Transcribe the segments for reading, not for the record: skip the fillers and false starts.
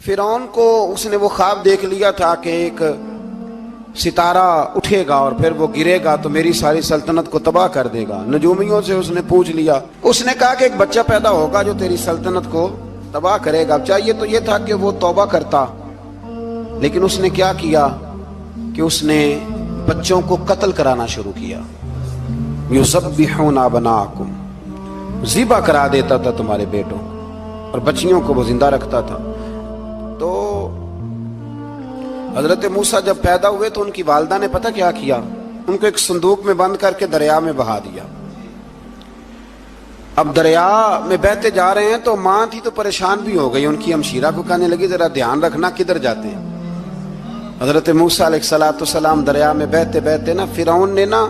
فرعون کو اس نے وہ خواب دیکھ لیا تھا کہ ایک ستارہ اٹھے گا اور پھر وہ گرے گا تو میری ساری سلطنت کو تباہ کر دے گا۔ نجومیوں سے اس نے پوچھ لیا، اس نے کہا کہ ایک بچہ پیدا ہوگا جو تیری سلطنت کو تباہ کرے گا۔ چاہیے تو یہ تھا کہ وہ توبہ کرتا، لیکن اس نے کیا کیا کہ اس نے بچوں کو قتل کرانا شروع کیا۔ یذبحون ابناءکم، ذبح کرا دیتا تھا تمہارے بیٹوں، اور بچیوں کو وہ زندہ رکھتا تھا۔ تو حضرت موسیٰ جب پیدا ہوئے تو ان کی والدہ نے پتہ کیا کیا، ان کو ایک صندوق میں بند کر کے دریا میں بہا دیا۔ اب دریا میں بہتے جا رہے ہیں تو ماں تھی تو پریشان بھی ہو گئی، ان کی ہمشیرہ کو کہنے لگی ذرا دھیان رکھنا کدھر جاتے ہیں۔ حضرت موسیٰ علیہ السلام دریا میں بہتے بہتے نا، فرعون نے نا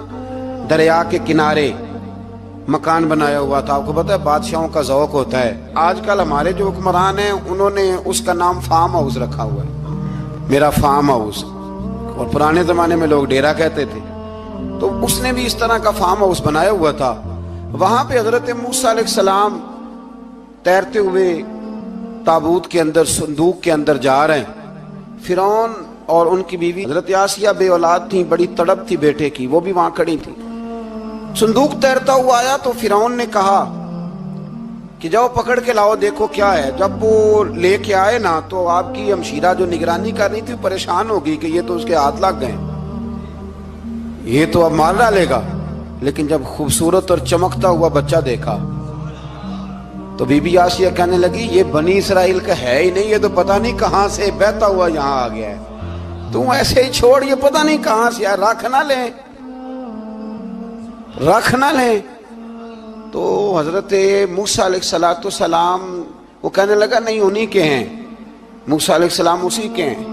دریا کے کنارے مکان بنایا ہوا تھا۔ آپ کو پتہ ہے بادشاہوں کا ذوق ہوتا ہے، آج کل ہمارے جو حکمران ہیں انہوں نے اس کا نام فارم ہاؤس رکھا ہوا ہے، میرا فارم ہاؤس، اور پرانے زمانے میں لوگ ڈیرا کہتے تھے۔ تو اس نے بھی اس طرح کا فارم ہاؤس بنایا ہوا تھا۔ وہاں پہ حضرت موسیٰ علیہ السلام تیرتے ہوئے تابوت کے اندر، صندوق کے اندر جا رہے ہیں۔ فرعون اور ان کی بیوی حضرت آسیہ بے اولاد تھیں، بڑی تڑپ تھی بیٹے کی، وہ بھی وہاں کھڑی تھی۔ صندوق تیرتا ہوا آیا تو فرعون نے کہا کہ جاؤ پکڑ کے لاؤ دیکھو کیا ہے۔ جب وہ لے کے آئے نا تو آپ کی ہمشیرہ جو نگرانی کر رہی تھی پریشان ہو گئی کہ یہ تو اس کے ہاتھ لگ گئے، یہ تو اب مار ڈالے گا۔ لیکن جب خوبصورت اور چمکتا ہوا بچہ دیکھا تو بی بی آسیہ کہنے لگی یہ بنی اسرائیل کا ہے ہی نہیں، یہ تو پتہ نہیں کہاں سے بہتا ہوا یہاں آ گیا ہے، تو ایسے ہی چھوڑ، یہ پتہ نہیں کہاں سے آیا، رکھ نہ لیں، رکھ نہ لیں۔ تو حضرت موسیٰ علیہ السلام وہ کہنے لگا نہیں انہی کے ہیں، موسیٰ علیہ السلام اسی کے ہیں۔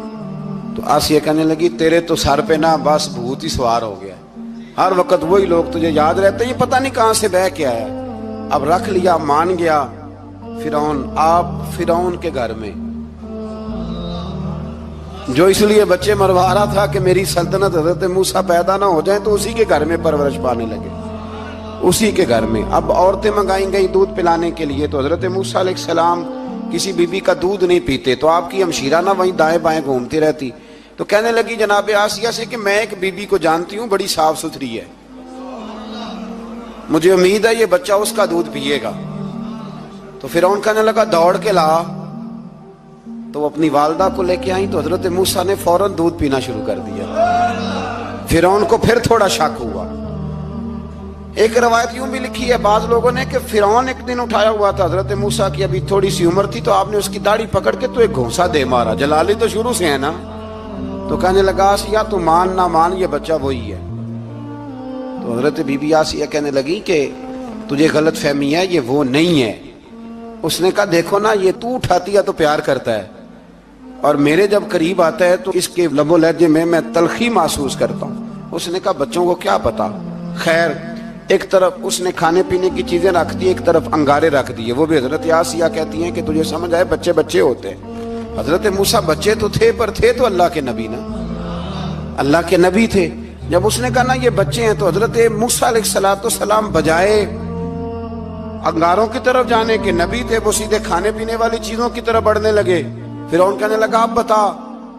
تو آسیہ کہنے لگی تیرے تو سر پہ نا بس بھوت ہی سوار ہو گیا، ہر وقت وہی لوگ تجھے یاد رہتے، یہ پتہ نہیں کہاں سے بہ کے آیا۔ اب رکھ لیا، مان گیا فرعون۔ آپ فرعون کے گھر میں جو اس لیے بچے مروا رہا تھا کہ میری سلطنت حضرت موسیٰ پیدا نہ ہو جائیں، تو اسی کے گھر میں پرورش پانے لگے، اسی کے گھر میں۔ اب عورتیں منگائیں گئی دودھ پلانے کے لیے، تو حضرت موسیٰ علیہ السلام کسی بی بی کا دودھ نہیں پیتے، تو آپ کی ہمشیرہ نہ وہیں دائیں بائیں گھومتی رہتی۔ تو کہنے لگی جناب آسیہ سے کہ میں ایک بی بی کو جانتی ہوں، بڑی صاف ستھری ہے، مجھے امید ہے یہ بچہ اس کا دودھ پیے گا۔ تو فرعون کہنے لگا دوڑ کے لا، تو وہ اپنی والدہ کو لے کے آئیں تو حضرت موسیٰ نے فوراً دودھ پینا شروع کر دیا۔ فرعون کو پھر تھوڑا شک ہوا۔ ایک روایت یوں بھی لکھی ہے بعض لوگوں نے کہ فرعون ایک دن اٹھایا ہوا تھا حضرت موسیٰ کی، ابھی تھوڑی سی عمر تھی، تو آپ نے اس کی داڑھی پکڑ کے تو ایک گھونسا دے مارا، جلالی تو شروع سے ہے نا۔ تو کہنے لگا آسیہ تو مان نہ مان یہ بچہ وہی ہے۔ تو حضرت بی بی آسیہ کہنے لگی کہ تجھے غلط فہمی ہے، یہ وہ نہیں ہے۔ اس نے کہا دیکھو نا یہ تو اٹھاتی ہے تو پیار کرتا ہے، اور میرے جب قریب آتا ہے تو اس کے لب و لہجے میں تلخی محسوس کرتا ہوں۔ اس نے کہا بچوں کو کیا پتا۔ خیر ایک طرف اس نے کھانے پینے کی چیزیں رکھ دی، ایک طرف انگارے رکھ دیے، وہ بھی حضرت آسیہ کہتی ہیں کہ تجھے سمجھ آئے بچے بچے ہوتے ہیں۔ حضرت موسیٰ بچے تو تھے پر تھے تو اللہ کے نبی نا، اللہ کے نبی تھے۔ جب اس نے کہا نا یہ بچے ہیں تو حضرت موسیٰ علیہ السلام بجائے انگاروں کی طرف جانے کے، نبی تھے وہ سیدھے کھانے پینے والی چیزوں کی طرف بڑھنے لگے۔ فرعون کہنے لگا اب بتا۔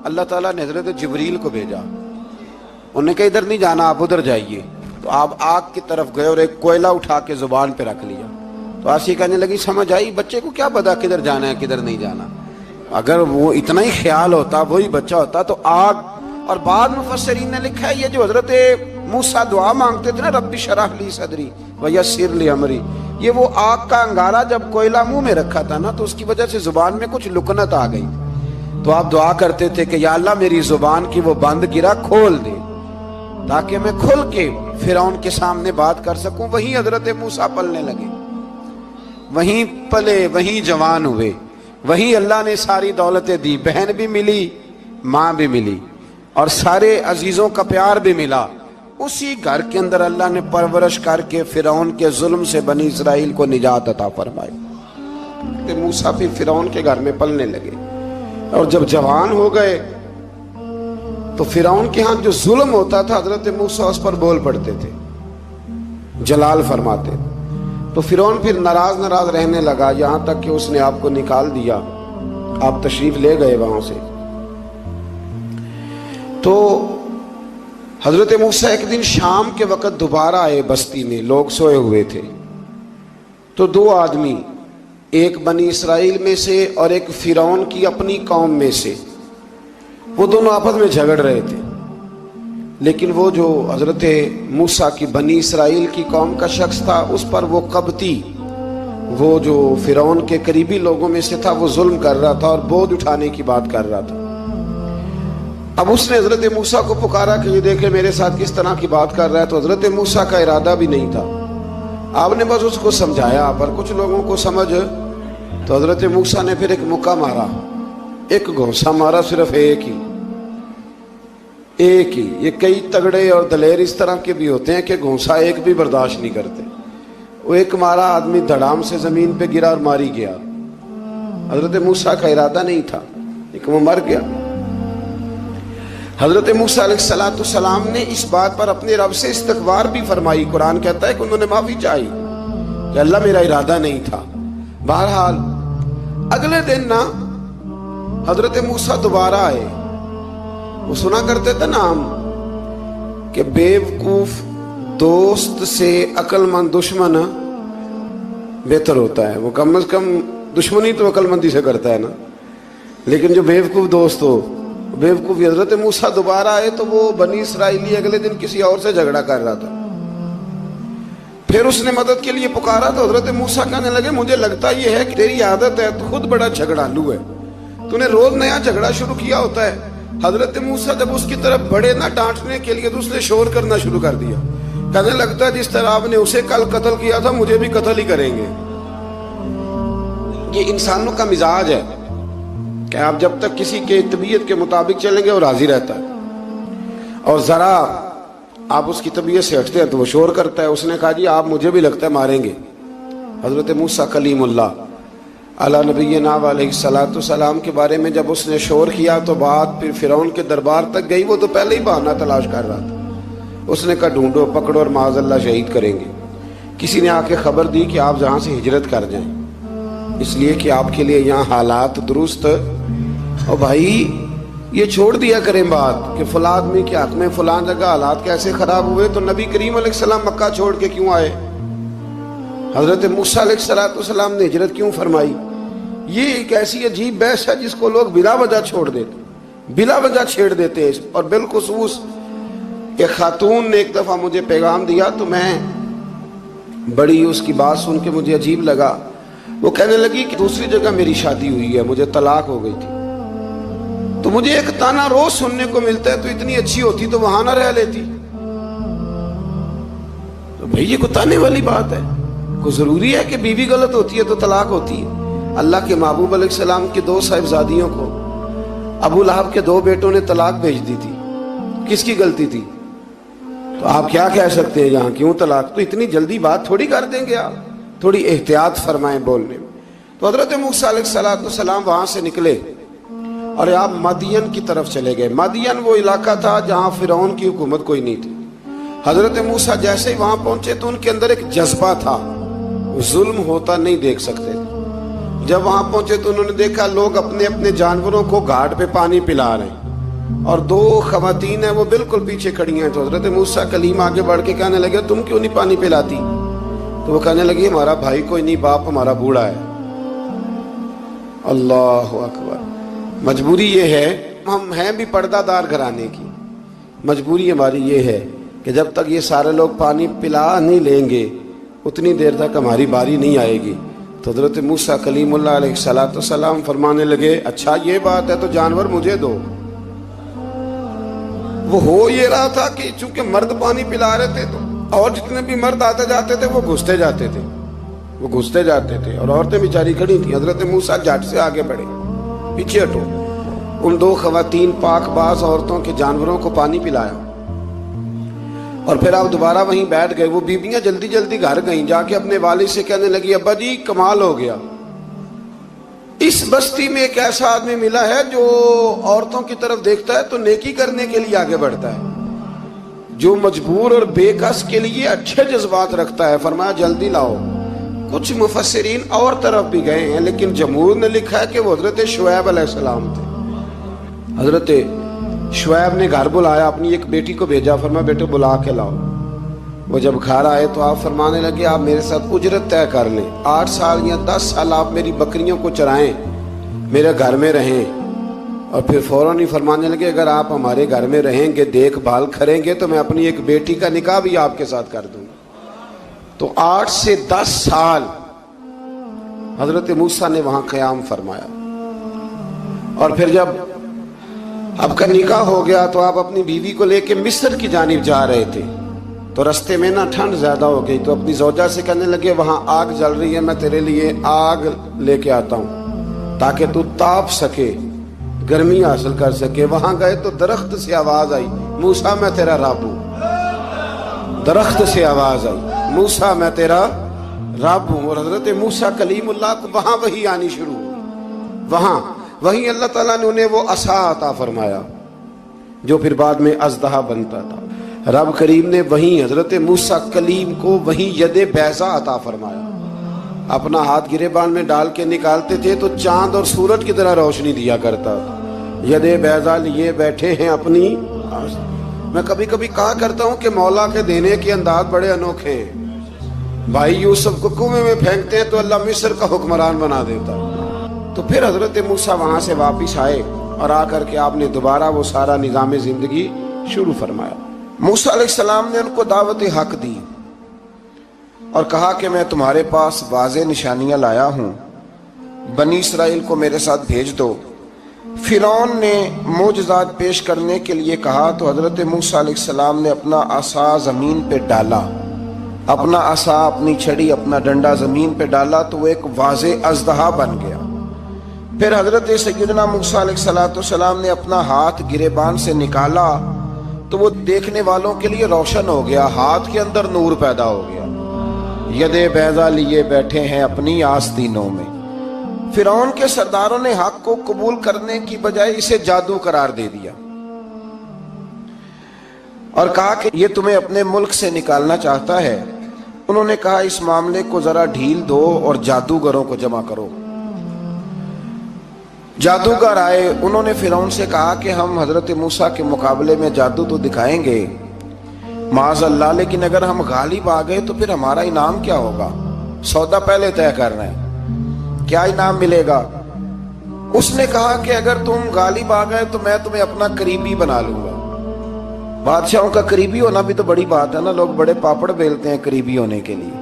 اللہ تعالیٰ نے حضرت جبریل کو بھیجا، انہوں نے کہا ادھر نہیں جانا آپ ادھر جائیے۔ تو آپ آگ کی طرف گئے اور ایک کوئلہ اٹھا کے زبان پہ رکھ لیا۔ تو آسیہ کہنے لگی سمجھ آئی، بچے کو کیا پتا کدھر جانا ہے کدھر نہیں جانا، اگر وہ اتنا ہی خیال ہوتا وہی بچہ ہوتا تو آگ۔ اور بعض مفسرین نے لکھا ہے یہ جو حضرت موسیٰ دعا مانگتے تھے نا رب اشرح لی صدری ویسر لی امری، یہ وہ آگ کا انگارہ جب کوئلہ منہ میں رکھا تھا نا تو اس کی وجہ سے زبان میں کچھ لکنت آ گئی، تو آپ دعا کرتے تھے کہ یا اللہ میری زبان کی وہ بند گرا کھول دے تاکہ میں کھل کے فرعون کے سامنے بات کر سکوں۔ وہیں حضرت موسیٰ پلنے لگے، وہیں پلے، وہیں جوان ہوئے، وہیں اللہ نے ساری دولتیں دی، بہن بھی ملی، ماں بھی ملی، اور سارے عزیزوں کا پیار بھی ملا۔ اسی گھر کے اندر اللہ نے پرورش کر کے فرعون کے ظلم سے بنی اسرائیل کو نجات عطا فرمائی۔ موسیٰ بھی فرعون کے گھر میں پلنے لگے، اور جب جوان ہو گئے تو فرعون کے ہاں جو ظلم ہوتا تھا حضرت موسیٰ اس پر بول پڑتے تھے، جلال فرماتے۔ تو فرعون پھر ناراض رہنے لگا، یہاں تک کہ اس نے آپ کو نکال دیا آپ تشریف لے گئے وہاں سے. تو حضرت موسیٰ ایک دن شام کے وقت دوبارہ آئے بستی میں، لوگ سوئے ہوئے تھے. تو دو آدمی، ایک بنی اسرائیل میں سے اور ایک فرعون کی اپنی قوم میں سے، وہ دونوں آپس میں جھگڑ رہے تھے. لیکن وہ جو حضرت موسیٰ کی بنی اسرائیل کی قوم کا شخص تھا، اس پر وہ قبطی، وہ جو فرعون کے قریبی لوگوں میں سے تھا، وہ ظلم کر رہا تھا اور بوجھ اٹھانے کی بات کر رہا تھا. اب اس نے حضرت موسیٰ کو پکارا کہ یہ دیکھے میرے ساتھ کس طرح کی بات کر رہا ہے. تو حضرت موسیٰ کا ارادہ بھی نہیں تھا، آپ نے بس اس کو سمجھایا. پر کچھ لوگوں کو سمجھ، تو حضرت موسیٰ نے پھر ایک مکہ مارا، ایک گھونسا مارا، صرف ایک ہی. یہ کئی تگڑے اور دلیر اس طرح کے بھی ہوتے ہیں کہ گھونسا ایک بھی برداشت نہیں کرتے. وہ ایک مارا، آدمی دھڑام سے زمین پہ گرا اور ماری گیا. حضرت موسیٰ کا ارادہ نہیں تھا لیکن وہ مر گیا. حضرت موسیٰ علیہ السلام نے اس بات پر اپنے رب سے استغفار بھی فرمائی. قرآن کہتا ہے کہ انہوں نے معافی چاہی کہ اللہ میرا ارادہ نہیں تھا. بہرحال اگلے دن نا حضرت موسیٰ دوبارہ آئے. وہ سنا کرتے تھے نا ہم کہ بیوقوف دوست سے عقل مند دشمن بہتر ہوتا ہے. وہ کم از کم دشمنی تو عقل مندی سے کرتا ہے نا، لیکن جو بیوقوف دوست ہو بیوقوفی. حضرت موسیٰ دوبارہ آئے تو وہ بنی اسرائیلی اگلے دن کسی اور سے جھگڑا کر رہا تھا. پھر اس نے مدد کے لیے پکارا تو حضرت موسیٰ کہنے لگے مجھے لگتا یہ ہے کہ تیری عادت ہے، تو خود بڑا جھگڑالو ہے، تو نے روز نیا جھگڑا شروع کیا ہوتا ہے. حضرت موسیٰ جب اس کی طرف بڑے نہ ڈانٹنے کے لیے تو اس نے شور کرنا شروع کر دیا. کہنے لگتا ہے جس طرح آپ نے اسے کل قتل کیا تھا مجھے بھی قتل ہی کریں گے. یہ انسانوں کا مزاج ہے کہ آپ جب تک کسی کے طبیعت کے مطابق چلیں گے وہ راضی رہتا ہے، اور ذرا آپ اس کی طبیعت سے ہٹتے ہیں تو وہ شور کرتا ہے. اس نے کہا جی آپ مجھے بھی لگتا ہے ماریں گے. حضرت موسیٰ کلیم اللہ علی نبینا علیہ السلام کے بارے میں جب اس نے شور کیا تو بات پھر فرعون کے دربار تک گئی. وہ تو پہلے ہی بہانہ تلاش کر رہا تھا. اس نے کہا ڈھونڈو، پکڑو اور معاذ اللہ شہید کریں گے. کسی نے آ کے خبر دی کہ آپ جہاں سے ہجرت کر جائیں، اس لیے کہ آپ کے لیے یہاں حالات درست. اور بھائی یہ چھوڑ دیا کریں بات کہ فلاں آدمی کے حق میں فلاں جگہ حالات کیسے خراب ہوئے. تو نبی کریم علیہ السلام مکہ چھوڑ کے کیوں آئے؟ حضرت موسیٰ علیہ السلام نے ہجرت کیوں فرمائی؟ یہ ایک ایسی عجیب بحث ہے جس کو لوگ بلا وجہ چھوڑ دیتے، بلا وجہ چھیڑ دیتے ہیں. اور بالخصوص ایک خاتون نے ایک دفعہ مجھے پیغام دیا تو میں بڑی اس کی بات سن کے مجھے عجیب لگا. وہ کہنے لگی کہ دوسری جگہ میری شادی ہوئی ہے، مجھے طلاق ہو گئی تھی، تو مجھے ایک تانا روز سننے کو ملتا ہے تو اتنی اچھی ہوتی تو وہاں نہ رہ لیتی. تو بھئی یہ کوئی تانے والی بات ہے؟ کوئی ضروری ہے کہ بیوی غلط ہوتی ہے تو طلاق ہوتی ہے؟ اللہ کے محبوب علیہ السلام کی دو صاحبزادیوں کو ابو لہب کے دو بیٹوں نے طلاق بھیج دی تھی. کس کی غلطی تھی؟ تو آپ کیا کہہ سکتے ہیں یہاں کیوں طلاق؟ تو اتنی جلدی بات تھوڑی کر دیں گے آپ، تھوڑی احتیاط فرمائیں بولنے میں. تو حضرت موسیٰ علیہ السلام وہاں سے نکلے اور آپ مدین کی طرف چلے گئے. مدین وہ علاقہ تھا جہاں فرعون کی حکومت کوئی نہیں تھی. حضرت موسیٰ جیسے ہی وہاں پہنچے تو ان کے اندر ایک جذبہ تھا، ظلم ہوتا نہیں دیکھ سکتے. جب وہاں پہنچے تو انہوں نے دیکھا لوگ اپنے اپنے جانوروں کو گھاٹ پہ پانی پلا رہے ہیں اور دو خواتین ہیں وہ بالکل پیچھے کھڑی ہیں. تو حضرت موسیٰ کلیم آگے بڑھ کے کہنے لگے تم کیوں نہیں پانی پلاتی؟ تو وہ کہنے لگی ہمارا بھائی کوئی نہیں، باپ ہمارا بوڑھا ہے. اللہ اکبر. مجبوری یہ ہے، ہم ہیں بھی پردہ دار گھرانے کی، مجبوری ہماری یہ ہے کہ جب تک یہ سارے لوگ پانی پلا نہیں لیں گے اتنی دیر تک ہماری باری نہیں آئے گی. تو حضرت موسیٰ کلیم اللہ علیہ السلام فرمانے لگے اچھا یہ بات ہے تو جانور مجھے دو. وہ ہو یہ رہا تھا کہ چونکہ مرد پانی پلا رہے تھے تو اور جتنے بھی مرد آتے جاتے تھے وہ گھستے جاتے تھے اور عورتیں بیچاری کھڑی تھیں. حضرت موسیٰ جھٹ سے آگے بڑھے، پیچھے ہٹو. ان دو خواتین پاک باز عورتوں کے جانوروں کو پانی پلایا اور پھر آپ دوبارہ وہیں بیٹھ گئے. وہ بیویاں جلدی جلدی گھر گئیں، جا کے اپنے والد سے کہنے لگی ابا جی کمال ہو گیا، اس بستی میں ایک ایسا آدمی ملا ہے جو عورتوں کی طرف دیکھتا ہے تو نیکی کرنے کے لیے آگے بڑھتا ہے، جو مجبور اور بے کس کے لیے اچھے جذبات رکھتا ہے. فرمایا جلدی لاؤ، کچھ مفسرین اور طرف بھی گئے ہیں، لیکن جمہور نے لکھا ہے کہ وہ حضرت شعیب علیہ السلام تھے۔ حضرت شعیب نے گھر بلایا، اپنی ایک بیٹی کو بھیجا، فرمایا بیٹے بلا کے لاؤ۔ وہ جب گھر آئے تو آپ فرمانے لگے آپ میرے ساتھ اجرت طے کر لیں، 8 سال یا 10 سال آپ میری بکریوں کو چرائیں، میرے گھر میں رہیں۔ اور پھر فوراً ہی فرمانے لگے اگر آپ ہمارے گھر میں رہیں گے، دیکھ بھال کریں گے، تو میں اپنی ایک بیٹی کا نکاح بھی آپ کے ساتھ کر دوں گا۔ تو 8 سے 10 سال حضرت موسیٰ نے وہاں قیام فرمایا۔ اور پھر جب آپ کا نکاح ہو گیا تو آپ اپنی بیوی کو لے کے مصر کی جانب جا رہے تھے، تو رستے میں نا ٹھنڈ زیادہ ہو گئی، تو اپنی زوجہ سے کہنے لگے وہاں آگ جل رہی ہے، میں تیرے لیے آگ لے کے آتا ہوں تاکہ تو تاپ سکے، گرمی حاصل کر سکے۔ وہاں گئے تو درخت سے آواز آئی موسیٰ میں تیرا رب ہوں۔ درخت سے آواز آئی موسیٰ میں تیرا رب ہوں۔ اور حضرت موسیٰ کلیم اللہ کو وہاں وحی آنی شروع ہوئی، وہاں وہی اللہ تعالیٰ نے انہیں وہ عصا عطا فرمایا جو پھر بعد میں اژدہا بنتا تھا۔ رب کریم نے وہیں حضرت موسیٰ کلیم کو وہیں ید بیضا عطا فرمایا۔ اپنا ہاتھ گریبان میں ڈال کے نکالتے تھے تو چاند اور سورج کی طرح روشنی دیا کرتا تھا۔ ید بیضا لیے بیٹھے ہیں اپنی۔ میں کبھی کبھی کہا کرتا ہوں کہ مولا کے دینے کے انداز بڑے انوکھے ہیں۔ بھائی یوسف کو کنویں میں پھینکتے ہیں تو اللہ مصر کا حکمران بنا دیتا۔ تو پھر حضرت موسیٰ وہاں سے واپس آئے اور آ کر کے آپ نے دوبارہ وہ سارا نظام زندگی شروع فرمایا۔ موسیٰ علیہ السلام نے ان کو دعوت حق دی اور کہا کہ میں تمہارے پاس واضح نشانیاں لایا ہوں، بنی اسرائیل کو میرے ساتھ بھیج دو۔ فرعون نے معجزات پیش کرنے کے لیے کہا تو حضرت موسیٰ علیہ السلام نے اپنا عصا زمین پہ ڈالا، اپنا عصا، اپنی چھڑی، اپنا ڈنڈا زمین پہ ڈالا تو وہ ایک واضح اژدہا بن گیا۔ پھر حضرت سیدنا موسیٰ علیہ السلام نے اپنا ہاتھ گریبان سے نکالا تو وہ دیکھنے والوں کے لیے روشن ہو گیا، ہاتھ کے اندر نور پیدا ہو گیا۔ ید بیضا لیے بیٹھے ہیں اپنی آستینوں میں۔ فرعون کے سرداروں نے حق کو قبول کرنے کی بجائے اسے جادو قرار دے دیا اور کہا کہ یہ تمہیں اپنے ملک سے نکالنا چاہتا ہے۔ انہوں نے کہا اس معاملے کو ذرا ڈھیل دو اور جادوگروں کو جمع کرو۔ جادوگر آئے، انہوں نے فرعون سے کہا کہ ہم حضرت موسیٰ کے مقابلے میں جادو تو دکھائیں گے معاذ اللہ، لیکن اگر ہم غالب آ گئے تو پھر ہمارا انعام کیا ہوگا؟ سودا پہلے طے کرنا ہے، کیا انعام ملے گا؟ اس نے کہا کہ اگر تم غالب آ گئے تو میں تمہیں اپنا قریبی بنا لوں گا۔ بادشاہوں کا قریبی ہونا بھی تو بڑی بات ہے نا، لوگ بڑے پاپڑ بیلتے ہیں قریبی ہونے کے لیے،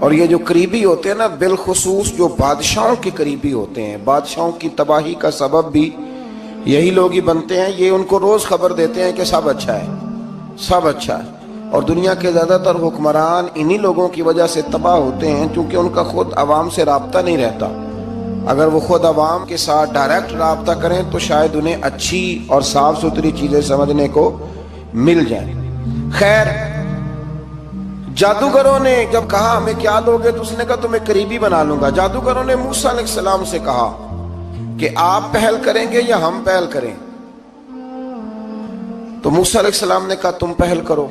اور یہ جو قریبی ہوتے ہیں نا، بالخصوص جو بادشاہوں کے قریبی ہوتے ہیں، بادشاہوں کی تباہی کا سبب بھی یہی لوگ ہی بنتے ہیں۔ یہ ان کو روز خبر دیتے ہیں کہ سب اچھا ہے، سب اچھا ہے، اور دنیا کے زیادہ تر حکمران انہی لوگوں کی وجہ سے تباہ ہوتے ہیں کیونکہ ان کا خود عوام سے رابطہ نہیں رہتا۔ اگر وہ خود عوام کے ساتھ ڈائریکٹ رابطہ کریں تو شاید انہیں اچھی اور صاف ستھری چیزیں سمجھنے کو مل جائیں۔ خیر، جادوگروں نے جب کہا ہمیں کیا دو گے تو اس نے کہا تمہیں قریبی بنا لوں گا۔ جادوگروں نے موسیٰ علیہ السلام سے کہا کہ آپ پہل کریں گے یا ہم پہل کریں؟ تو موسیٰ علیہ السلام نے کہا تم پہل کرو۔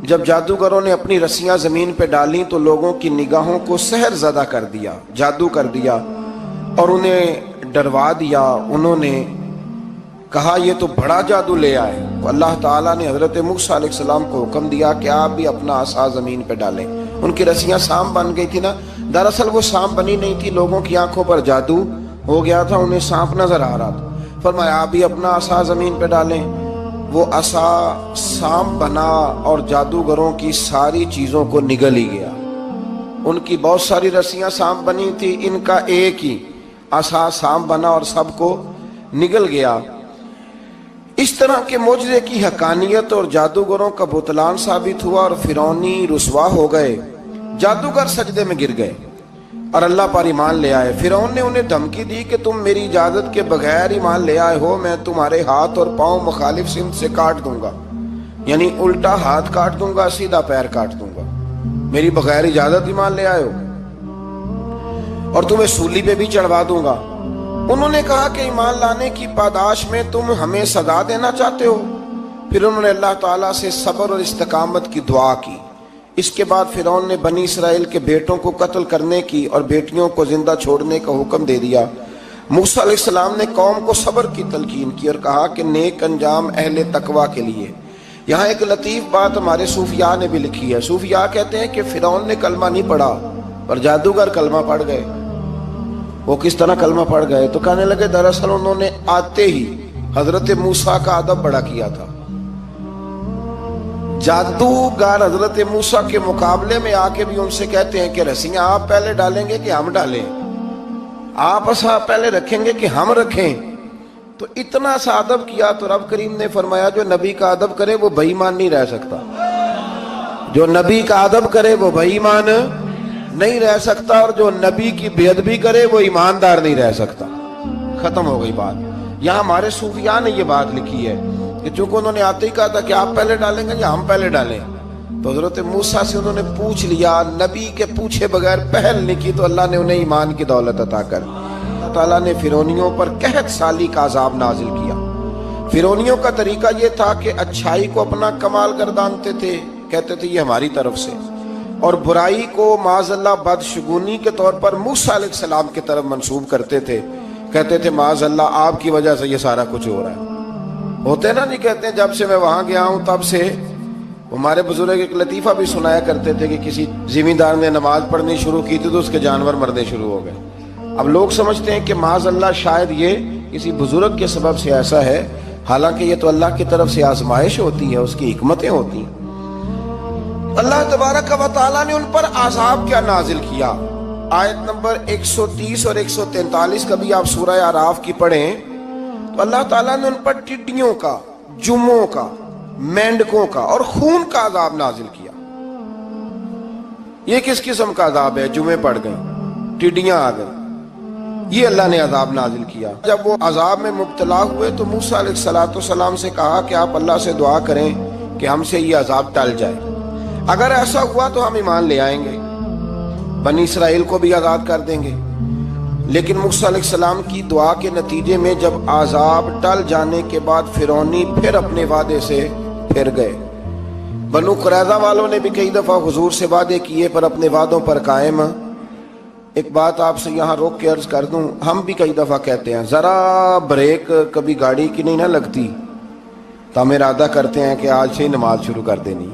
جب جادوگروں نے اپنی رسیاں زمین پہ ڈالیں تو لوگوں کی نگاہوں کو سحر زدہ کر دیا، جادو کر دیا اور انہیں ڈروا دیا۔ انہوں نے کہا یہ تو بڑا جادو لے آئے۔ تو اللہ تعالیٰ نے حضرت موسیٰ علیہ السلام کو حکم دیا کہ آپ بھی اپنا عصا زمین پہ ڈالیں۔ ان کی رسیاں سام بن گئی تھی نا، دراصل وہ سام بنی نہیں تھی، لوگوں کی آنکھوں پر جادو ہو گیا تھا، انہیں سانپ نظر آ رہا تھا۔ فرمایا آپ بھی اپنا عصا زمین پہ ڈالیں۔ وہ عصا سام بنا اور جادوگروں کی ساری چیزوں کو نگل ہی گیا۔ ان کی بہت ساری رسیاں سام بنی تھی، ان کا ایک ہی عصا سام بنا اور سب کو نگل گیا۔ اس طرح کے معجزے کی حقانیت اور جادوگروں کا بطلان ثابت ہوا اور فرعونی رسوا ہو گئے۔ جادوگر سجدے میں گر گئے اور اللہ پر ایمان لے آئے۔ فرعون نے انہیں دھمکی دی کہ تم میری اجازت کے بغیر ایمان لے آئے ہو، میں تمہارے ہاتھ اور پاؤں مخالف سمت سے کاٹ دوں گا، یعنی الٹا ہاتھ کاٹ دوں گا، سیدھا پیر کاٹ دوں گا، میری بغیر اجازت ایمان لے آئے ہو، اور تمہیں سولی پہ بھی چڑھوا دوں گا۔ انہوں نے کہا کہ ایمان لانے کی پاداش میں تم ہمیں سزا دینا چاہتے ہو؟ پھر انہوں نے اللہ تعالیٰ سے صبر اور استقامت کی دعا کی۔ اس کے بعد فرعون نے بنی اسرائیل کے بیٹوں کو قتل کرنے کی اور بیٹیوں کو زندہ چھوڑنے کا حکم دے دیا۔ موسیٰ علیہ السلام نے قوم کو صبر کی تلقین کی اور کہا کہ نیک انجام اہل تقوی کے لیے۔ یہاں ایک لطیف بات ہمارے صوفیاء نے بھی لکھی ہے۔ صوفیاء کہتے ہیں کہ فرعون نے کلمہ نہیں پڑھا پر جادوگر کلمہ پڑھ گئے۔ وہ کس طرح کلمہ پڑھ گئے؟ تو کہنے لگے دراصل انہوں نے آتے ہی حضرت موسیٰ کا ادب بڑا کیا تھا۔ جادوگر حضرت موسیٰ کے مقابلے میں آ کے بھی ان سے کہتے ہیں کہ رسیاں آپ پہلے ڈالیں گے کہ ہم ڈالیں؟ آپ اصحاب پہلے رکھیں گے کہ ہم رکھیں؟ تو اتنا سا ادب کیا تو رب کریم نے فرمایا جو نبی کا ادب کرے وہ بے ایمان نہیں رہ سکتا۔ جو نبی کا ادب کرے وہ بے ایمان نہیں رہ سکتا، اور جو نبی کی بے ادبی کرے وہ ایماندار نہیں رہ سکتا۔ ختم ہو گئی بات۔ یہاں ہمارے صوفیاء نے یہ بات لکھی ہے کہ چونکہ انہوں نے آتے ہی کہا تھا کہ آپ پہلے ڈالیں گے یا ہم پہلے ڈالیں، تو حضرت موسیٰ سے انہوں نے پوچھ لیا، نبی کے پوچھے بغیر پہل نہیں کی تو اللہ نے انہیں ایمان کی دولت عطا کر دی۔ اللہ تعالیٰ نے فرعونیوں پر قحط سالی کا عذاب نازل کیا۔ فرعونیوں کا طریقہ یہ تھا کہ اچھائی کو اپنا کمال گردانتے تھے، کہتے تھے یہ ہماری طرف سے، اور برائی کو معاذ اللہ بدشگونی کے طور پر موسیٰ علیہ السلام کی طرف منسوب کرتے تھے، کہتے تھے معاذ اللہ آپ کی وجہ سے یہ سارا کچھ ہو رہا ہے۔ ہوتے نا نہیں کہتے ہیں جب سے میں وہاں گیا ہوں تب سے۔ ہمارے بزرگ ایک لطیفہ بھی سنایا کرتے تھے کہ کسی زمیندار نے نماز پڑھنی شروع کی تھی تو اس کے جانور مرنے شروع ہو گئے۔ اب لوگ سمجھتے ہیں کہ معاذ اللہ شاید یہ کسی بزرگ کے سبب سے ایسا ہے، حالانکہ یہ تو اللہ کی طرف سے آزمائش ہوتی ہے، اس کی حکمتیں ہوتی ہیں۔ اللہ تبارک و تعالیٰ نے ان پر عذاب کیا نازل کیا؟ آیت نمبر 130 اور 143 کبھی آپ سورہ اعراف کی پڑھیں تو اللہ تعالیٰ نے ان پر ٹڈیوں کا، جموں کا، مینڈکوں کا اور خون کا عذاب نازل کیا۔ یہ کس قسم کا عذاب ہے؟ جمعے پڑ گئے، ٹڈیاں آ گئیں، یہ اللہ نے عذاب نازل کیا۔ جب وہ عذاب میں مبتلا ہوئے تو موسیٰ علیہ السلام سے کہا کہ آپ اللہ سے دعا کریں کہ ہم سے یہ عذاب ٹل جائے، اگر ایسا ہوا تو ہم ایمان لے آئیں گے، بنی اسرائیل کو بھی آزاد کر دیں گے۔ لیکن موسیٰ علیہ السلام کی دعا کے نتیجے میں جب عذاب ٹل جانے کے بعد فرعونی پھر اپنے وعدے سے پھر گئے۔ بنو قریظہ والوں نے بھی کئی دفعہ حضور سے وعدے کیے پر اپنے وعدوں پر قائم۔ ایک بات آپ سے یہاں روک کے عرض کر دوں، ہم بھی کئی دفعہ کہتے ہیں ذرا بریک کبھی گاڑی کی نہیں نہ لگتی تو ہم ارادہ کرتے ہیں کہ آج سے ہی نماز شروع کر دینی۔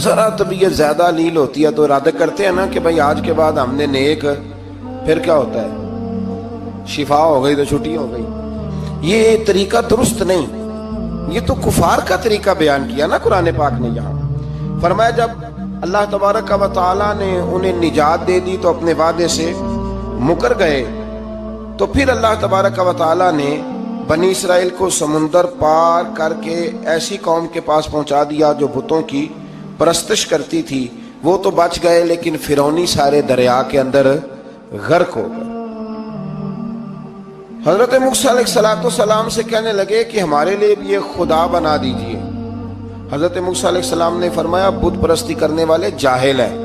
ذرا طبیعت زیادہ لیل ہوتی ہے تو ارادہ کرتے ہیں نا کہ بھائی آج کے بعد ہم نے نیک، پھر کیا ہوتا ہے؟ شفا ہو گئی تو چھٹی ہو گئی۔ یہ طریقہ درست نہیں، یہ تو کفار کا طریقہ بیان کیا نا قرآن پاک نے۔ یہاں فرمایا جب اللہ تبارک و تعالیٰ نے انہیں نجات دے دی تو اپنے وعدے سے مکر گئے، تو پھر اللہ تبارک و تعالیٰ نے بنی اسرائیل کو سمندر پار کر کے ایسی قوم کے پاس پہنچا دیا جو بتوں کی پرستش کرتی تھی۔ وہ تو بچ گئے لیکن فرعونی سارے دریا کے اندر غرق ہو گئے۔ حضرت موسیٰ علیہ السلام سے کہنے لگے کہ ہمارے لیے بھی یہ خدا بنا دیجئے۔ حضرت موسیٰ علیہ السلام نے فرمایا بت پرستی کرنے والے جاہل ہیں۔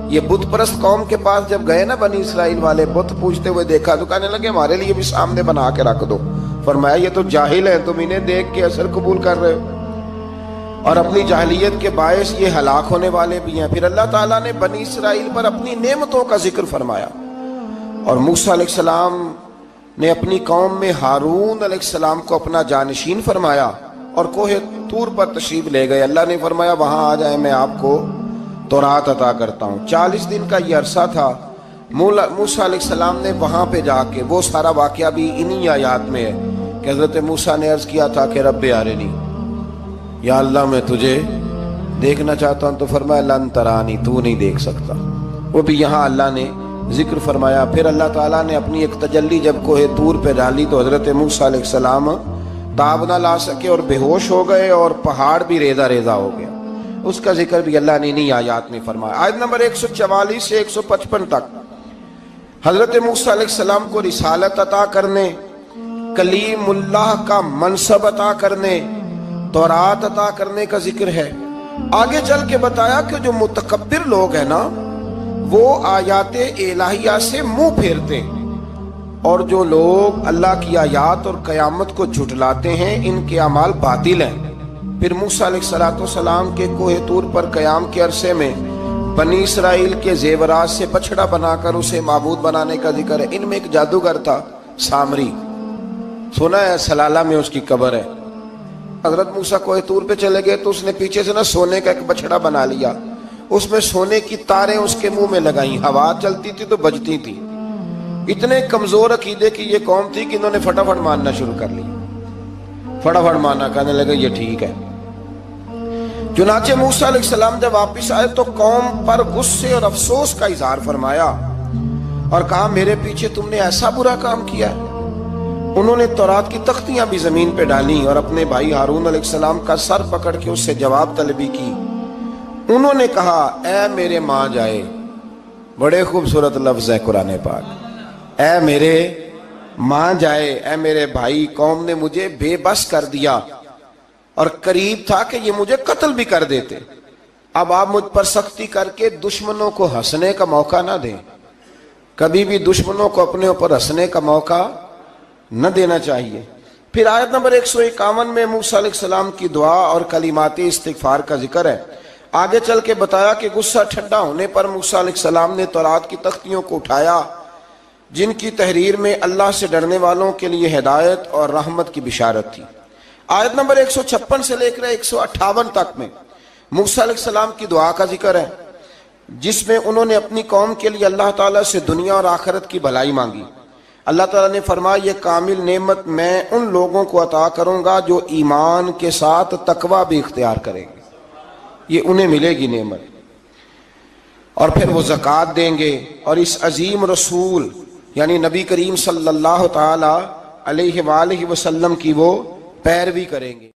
یہ بت پرست قوم کے پاس جب گئے نا بنی اسرائیل والے، بت پوجتے ہوئے دیکھا تو کہنے لگے ہمارے لیے بھی سامنے بنا کے رکھ دو۔ فرمایا یہ تو جاہل ہیں، تم انہیں دیکھ کے اثر قبول کر رہے ہو، اور اپنی جاہلیت کے باعث یہ ہلاک ہونے والے بھی ہیں۔ پھر اللہ تعالیٰ نے بنی اسرائیل پر اپنی نعمتوں کا ذکر فرمایا، اور موسیٰ علیہ السلام نے اپنی قوم میں ہارون علیہ السلام کو اپنا جانشین فرمایا اور کوہ طور پر تشریف لے گئے۔ اللہ نے فرمایا وہاں آ جائیں، میں آپ کو تورات عطا کرتا ہوں۔ 40 دن کا یہ عرصہ تھا۔ موسیٰ علیہ السلام نے وہاں پہ جا کے، وہ سارا واقعہ بھی انہی آیات میں ہے کہ حضرت موسیٰ نے عرض کیا تھا کہ رب ارنی، یا اللہ میں تجھے دیکھنا چاہتا ہوں، تو فرمایا لن ترانی، تو نہیں دیکھ سکتا۔ وہ بھی یہاں اللہ نے ذکر فرمایا۔ پھر اللہ تعالیٰ نے اپنی ایک تجلی جب کوہ طور پہ ڈالی تو حضرت موسیٰ علیہ السلام تاب نہ لا سکے اور بے ہوش ہو گئے، اور پہاڑ بھی ریزہ ریزہ ہو گیا۔ اس کا ذکر بھی اللہ نے انہی آیات میں فرمایا۔ آیت نمبر 144 سے 155 تک حضرت موسیٰ علیہ السلام کو رسالت عطا کرنے، کلیم اللہ کا منصب عطا کرنے، تورات عطا کرنے کا ذکر ہے۔ آگے چل کے بتایا کہ جو متکبر لوگ ہیں نا وہ آیات الہیہ سے منہ پھیرتے ہیں، اور جو لوگ اللہ کی آیات اور قیامت کو جھٹلاتے ہیں ان کے اعمال باطل ہیں۔ پھر موسیٰ علیہ السلام کے کوہ طور پر قیام کے عرصے میں بنی اسرائیل کے زیورات سے بچڑا بنا کر اسے معبود بنانے کا ذکر ہے۔ ان میں ایک جادوگر تھا سامری، سنا ہے سلالہ میں اس کی قبر ہے۔ حضرت موسیٰ کوہ طور پہ چلے گئے تو اس نے پیچھے سے سونے کا ایک بچڑا بنا لیا، اس میں سونے کی تاریں اس کے منہ میں لگائیں، ہوا چلتی تھی تو بجتی تھی۔ اتنے کمزور عقیدے کی یہ قوم تھی کہ انہوں نے فٹافٹ ماننا شروع کر لی، فٹافٹ ماننا، کہنے لگے یہ ٹھیک ہے۔ چنانچہ موسیٰ علیہ السلام جب واپس آئے تو قوم پر غصے اور افسوس کا اظہار فرمایا اور کہا میرے پیچھے تم نے ایسا برا کام کیا ہے۔ انہوں نے تورات کی تختیاں بھی زمین پہ ڈالی اور اپنے بھائی ہارون علیہ السلام کا سر پکڑ کے اس سے جواب طلبی کی۔ انہوں نے کہا اے میرے ماں جائے، بڑے خوبصورت لفظ ہے قرآن پاک، اے میرے ماں جائے، اے میرے بھائی، قوم نے مجھے بے بس کر دیا اور قریب تھا کہ یہ مجھے قتل بھی کر دیتے۔ اب آپ مجھ پر سختی کر کے دشمنوں کو ہنسنے کا موقع نہ دیں، کبھی بھی دشمنوں کو اپنے اوپر ہنسنے کا موقع نہ دینا چاہیے۔ پھر آیت نمبر 151 میں موسیٰ علیہ السلام کی دعا اور کلمات استغفار کا ذکر ہے۔ آگے چل کے بتایا کہ غصہ ٹھنڈا ہونے پر موسیٰ علیہ السلام نے تورات کی تختیوں کو اٹھایا جن کی تحریر میں اللہ سے ڈرنے والوں کے لیے ہدایت اور رحمت کی بشارت تھی۔ آیت نمبر 156 سے لے کر 158 تک میں موسیٰ علیہ السلام کی دعا کا ذکر ہے، جس میں انہوں نے اپنی قوم کے لیے اللہ تعالیٰ سے دنیا اور آخرت کی بھلائی مانگی۔ اللہ تعالیٰ نے فرمایا یہ کامل نعمت میں ان لوگوں کو عطا کروں گا جو ایمان کے ساتھ تقوی بھی اختیار کریں گے، یہ انہیں ملے گی نعمت، اور پھر وہ زکوٰۃ دیں گے اور اس عظیم رسول یعنی نبی کریم صلی اللہ تعالی علیہ وآلہ وسلم کی وہ پیروی کریں گے۔